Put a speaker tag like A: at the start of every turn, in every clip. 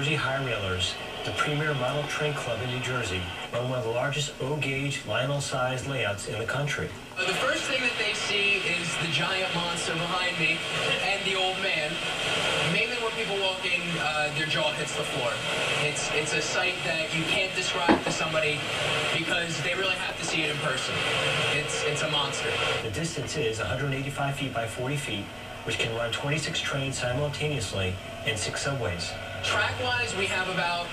A: Jersey High Railers, the premier model train club in New Jersey, run one of the largest O-gauge Lionel-sized layouts in the country.
B: The first thing that they see is the giant monster behind me and the old man. Mainly when people walk in, their jaw hits the floor. It's a sight that you can't describe to somebody because they really have to see it in person. It's a monster.
A: The distance is 185 feet by 40 feet, which can run 26 trains simultaneously and 6 subways.
B: Track-wise, we have about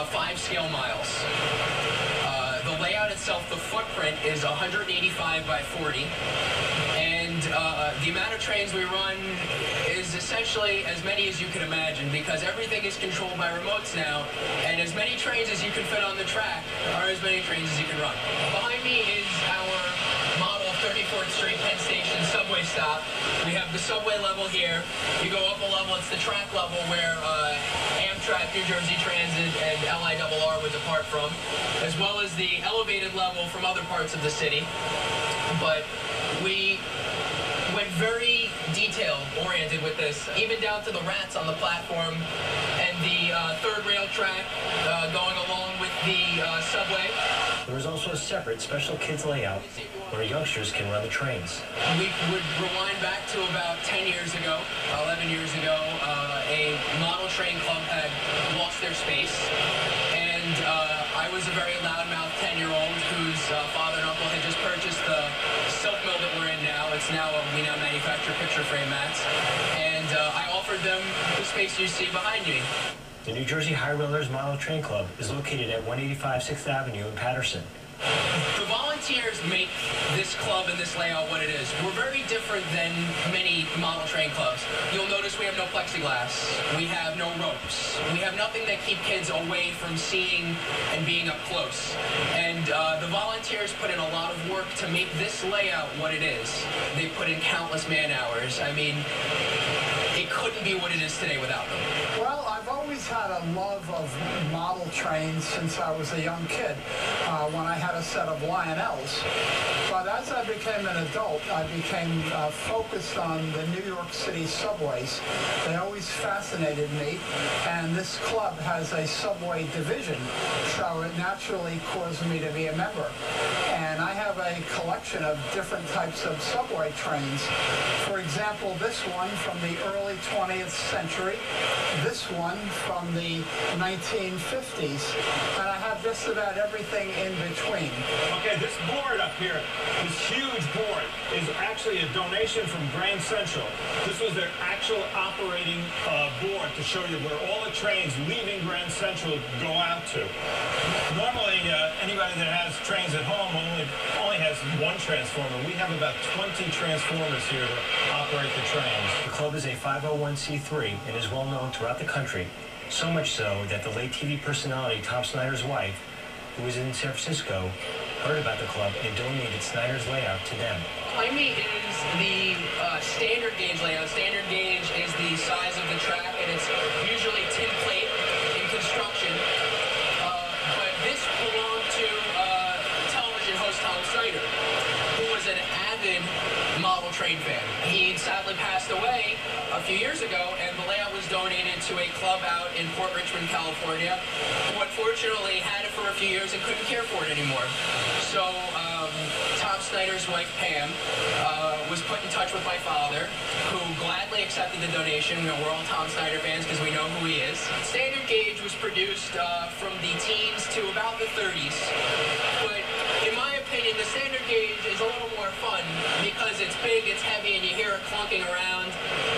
B: 5 scale miles. The layout itself, the footprint, is 185 by 40. And the amount of trains we run is essentially as many as you can imagine because everything is controlled by remotes now. And as many trains as you can fit on the track are as many trains as you can run. Behind me is our model 34th Street Penn Station subway stop. We have the subway level here. You go up a level, it's the track level where Amtrak, New Jersey Transit, and LIRR would depart from, as well as the elevated level from other parts of the city. But we went very detail-oriented with this, even down to the rats on the platform and the third rail track going along with the subway.
A: There is also a separate special kids layout where youngsters can run the trains.
B: We would rewind back to about 10 years ago, 11 years ago, a model train club had lost their space, and I was a very loudmouth 10-year-old whose father and uncle had just purchased the silk mill that we're in now. It's now, we now manufacture picture frame mats, and I offered them the space you see behind me.
A: The New Jersey High Railers Model Train Club is located at 185 6th Avenue in Paterson.
B: The volunteers make this club and this layout what it is. We're very different than many model train clubs. You'll notice we have no plexiglass. We have no ropes. We have nothing that keep kids away from seeing and being up close. And the volunteers put in a lot of work to make this layout what it is. They put in countless man hours. I mean, it couldn't be what it is today without them.
C: Well, I've always had a love of model trains since I was a young kid, when I had a set of Lionels. But as I became an adult, I became focused on the New York City subways. They always fascinated me, and this club has a subway division, so it naturally caused me to be a member. And I have a collection of different types of subway trains. For example, this one from the early 20th century, this one from the 1950s, and I have just about everything in between.
D: Okay, this board up here, this huge board, is actually a donation from Grand Central. This was their actual operating board to show you where all the trains leaving Grand Central go out to. Normally, anybody that has trains at home only has one transformer. We have about 20 transformers here to operate the trains.
A: The club is a 501c3 and is well known throughout the country, so much so that the late TV personality Tom Snyder's wife, who was in San Francisco, heard about the club and donated Snyder's layout to them.
B: Behind me is the standard gauge layout. Standard gauge is the size of the track, and it's usually tin plate in construction. But this belonged to television host Tom Snyder, who was an avid model train fan. He sadly passed away a few years ago, and the layout was donated to a club out in Port Richmond, California, who unfortunately had it for a few years and couldn't care for it anymore. So Tom Snyder's wife, Pam, was put in touch with my father, who gladly accepted the donation. You know, we're all Tom Snyder fans because we know who he is. Standard gauge was produced from the teens to about the 30s. But in my opinion, the standard gauge is a little more fun because it's big, it's heavy, and you hear it clunking around,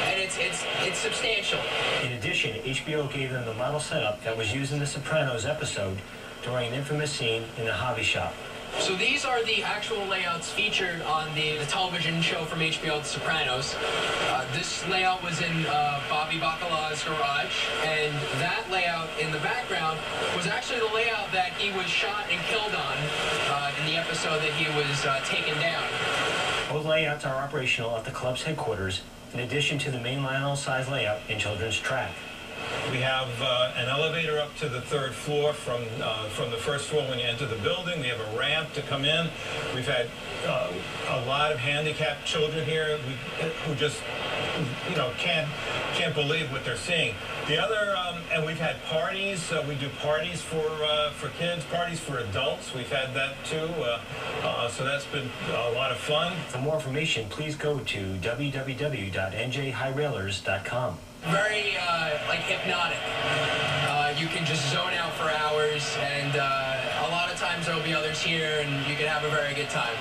B: and it's substantial.
A: In addition, HBO gave them the model setup that was used in The Sopranos episode during an infamous scene in the hobby shop.
B: So these are the actual layouts featured on the television show from HBO, The Sopranos. This layout was in Bobby Bacala's garage, and that layout in the background was actually the layout that he was shot and killed on in the episode that he was taken down.
A: Both layouts are operational at the club's headquarters, in addition to the main Lionel-size layout in Children's Track.
D: We have an elevator up to the 3rd floor from the 1st floor when you enter the building. We have a ramp to come in. We've had a lot of handicapped children here who just, you know, can't believe what they're seeing. The other, and we've had parties. We do parties for kids, parties for adults. We've had that too. So that's been a lot of fun.
A: For more information, please go to www.njhighrailers.com.
B: Very like hypnotic. You can just zone out for hours, and a lot of times there will be others here, and you can have a very good time.